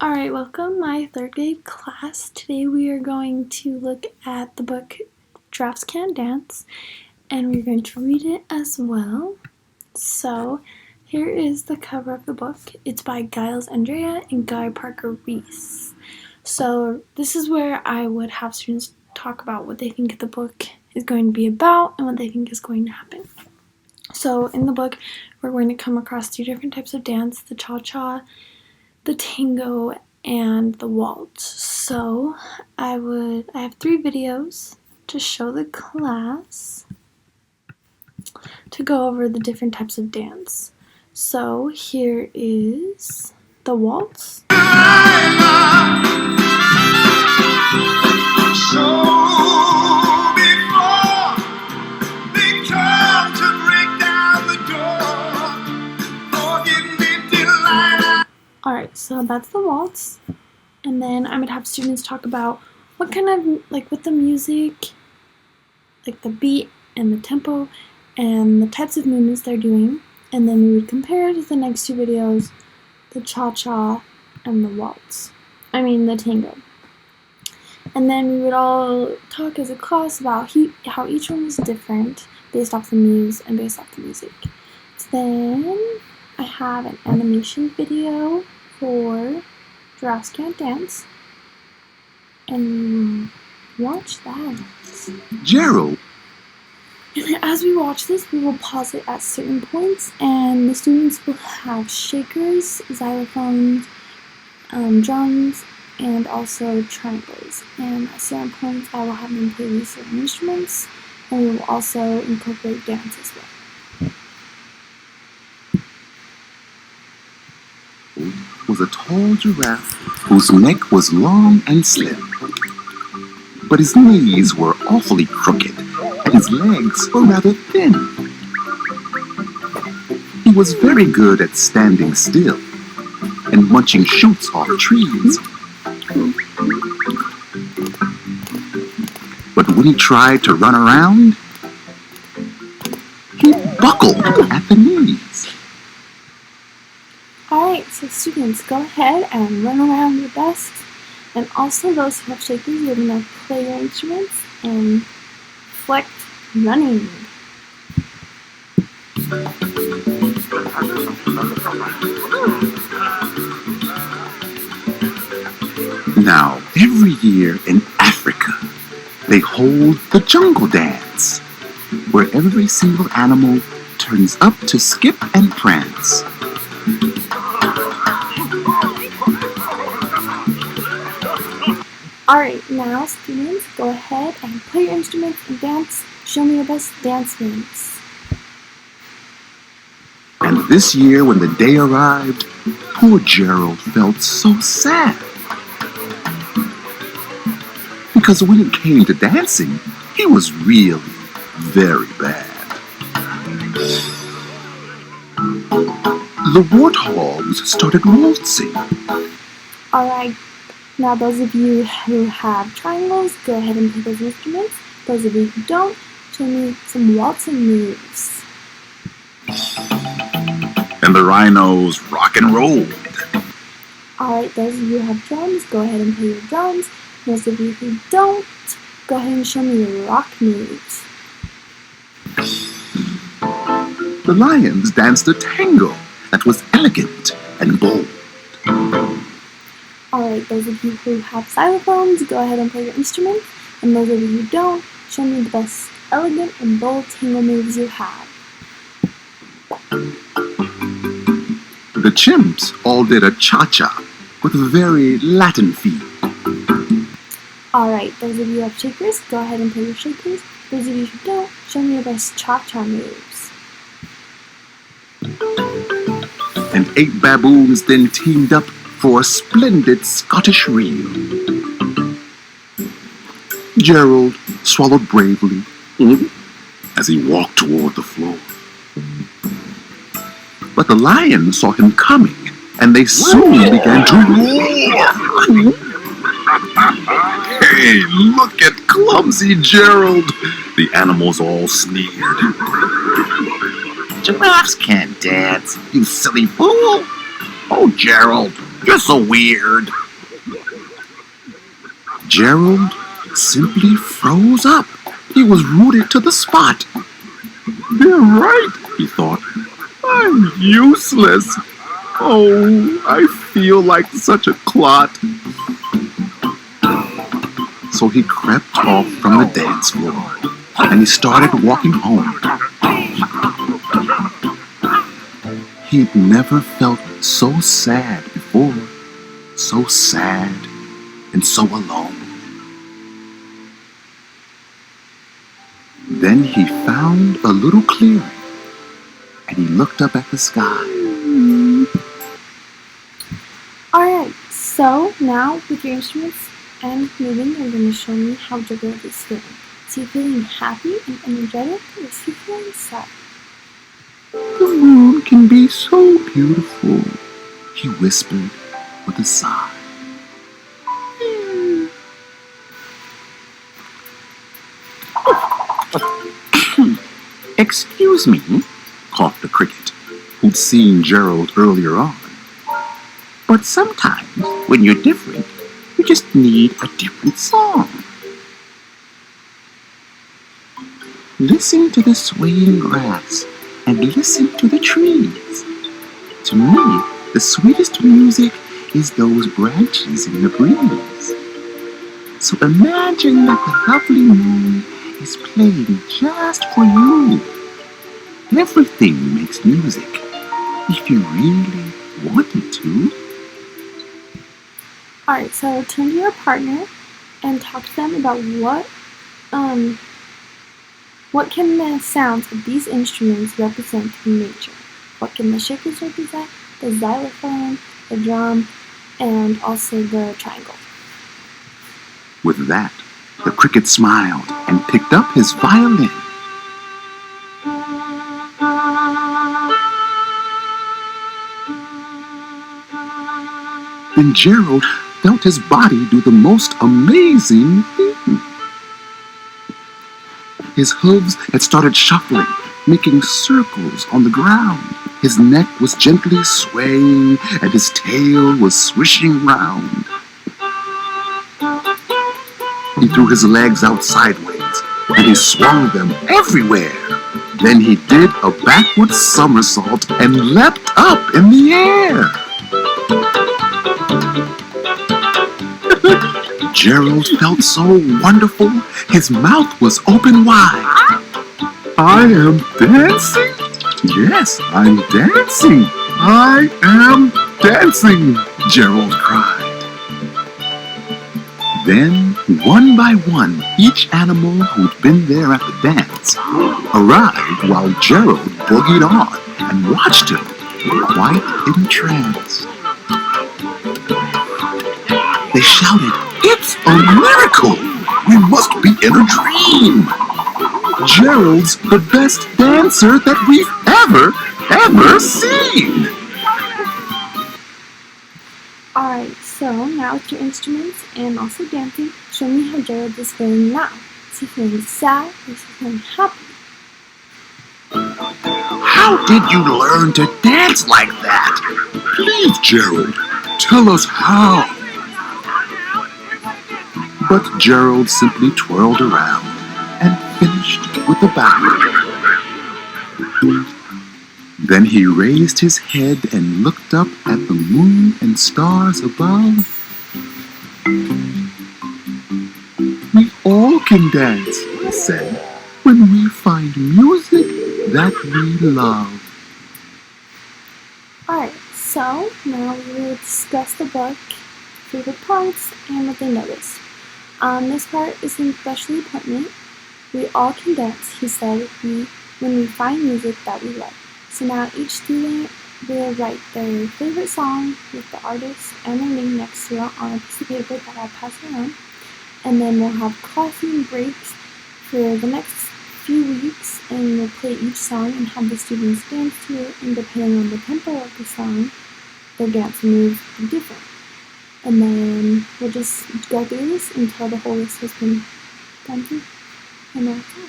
Alright, welcome my third grade class. Today we are going to look at the book Giraffes Can't Dance, and we're going to read it as well. So here is the cover of the book. It's by Giles Andrea and Guy Parker Reese. So this is where I would have students talk about what they think the book is going to be about and what they think is going to happen. So in the book we're going to come across three different types of dance: the cha-cha, the tango, and the waltz. So I have 3 videos to show the class to go over the different types of dance. So here is the waltz. Alright, so that's the waltz, and then I would have students talk about what kind of, with the music, like the beat and the tempo, and the types of movements they're doing, and then we would compare it to the next 2 videos, the cha-cha and the waltz. The tango. And then we would all talk as a class about how each one was different based off the moves and based off the music. So then I have an animation video for Giraffes Can't Dance, and watch that. Gerald! And as we watch this, we will pause it at certain points, and the students will have shakers, xylophones, drums, and also triangles. And at certain points, I will have them play these certain instruments, and we will also incorporate dance as well. Was a tall giraffe whose neck was long and slim, but his knees were awfully crooked and his legs were rather thin. He was very good at standing still and munching shoots off trees. But when he tried to run around, he buckled at the knees. Alright, so students, go ahead and run around your desks, and also those who have shakers, you're going to play your instruments and reflect running. Now, every year in Africa, they hold the jungle dance, where every single animal turns up to skip and prance. Alright, now students, go ahead and play your instruments and dance. Show me your best dance moves. And this year, when the day arrived, poor Gerald felt so sad. Because when it came to dancing, he was really very bad. The warthogs started waltzing. Alright, now those of you who have triangles, go ahead and play those instruments. Those of you who don't, show me some waltzing moves. And the rhinos rock and rolled. Alright, those of you who have drums, go ahead and play your drums. Those of you who don't, go ahead and show me your rock moves. The lions danced a tango that was elegant and bold. Alright, those of you who have xylophones, go ahead and play your instruments. And those of you who don't, show me the best elegant and bold tango moves you have. The chimps all did a cha-cha with very Latin feet. Alright, those of you who have shakers, go ahead and play your shakers. Those of you who don't, show me your best cha-cha moves. And 8 baboons then teamed up for a splendid Scottish reel. Gerald swallowed bravely as he walked toward the floor. But the lions saw him coming, and they soon began to roar. Hey, look at clumsy Gerald! The animals all sneered. Giraffes can't dance, you silly fool! Oh, Gerald, You're so weird. Gerald simply froze up. He was rooted to the spot. They're right, he thought. I'm useless. Oh, I feel like such a clot. So he crept off from the dance floor and he started walking home. He'd never felt so sad before, so sad and so alone. Then he found a little clearing and he looked up at the sky. Alright, so now with your instruments and moving, you're going to show me how Gerald is feeling. Is he feeling happy and energetic, or is he feeling sad? The moon can be so beautiful, he whispered with a sigh. Excuse me, coughed the cricket, who'd seen Gerald earlier on. But sometimes, when you're different, you just need a different song. Listen to the swaying grass and listen to the trees. To me, the sweetest music is those branches in the breeze. So imagine that the lovely moon is playing just for you. Everything makes music, if you really wanted to. Alright, so turn to your partner and talk to them about what can the sounds of these instruments represent in nature. What can the shakers represent, the xylophone, the drum, and also the triangle. With that, the cricket smiled and picked up his violin. Then Gerald felt his body do the most amazing thing. His hooves had started shuffling, making circles on the ground. His neck was gently swaying and his tail was swishing round. He threw his legs out sideways and he swung them everywhere. Then he did a backward somersault and leapt up in the air. Gerald felt so wonderful, his mouth was open wide. I am dancing? Yes, I'm dancing. I am dancing, Gerald cried. Then, one by one, each animal who'd been there at the dance arrived while Gerald boogied on and watched him, quite entranced. They shouted, "It's a miracle! We must be in a dream! Gerald's the best dancer that we've ever seen!" Alright, so now with your instruments and also dancing, show me how Gerald is feeling now. Is he feeling sad or is he feeling happy? How did you learn to dance like that? Please, Gerald, tell us how. But Gerald simply twirled around and finished with a bow. Then he raised his head and looked up at the moon and stars above. We all can dance, he said, when we find music that we love. Alright, so now we will discuss the book, favorite parts, and what they noticed. This part is especially pertinent. We all can dance, he said, when we find music that we love. So now each student will write their favorite song with the artist and their name next to it on a piece of paper that I'll pass around. And then we'll have coffee breaks for the next few weeks, and we'll play each song and have the students dance to it, and depending on the tempo of the song, their dance moves will be different. And then we'll just go through this until the whole list has been done through. And that's all.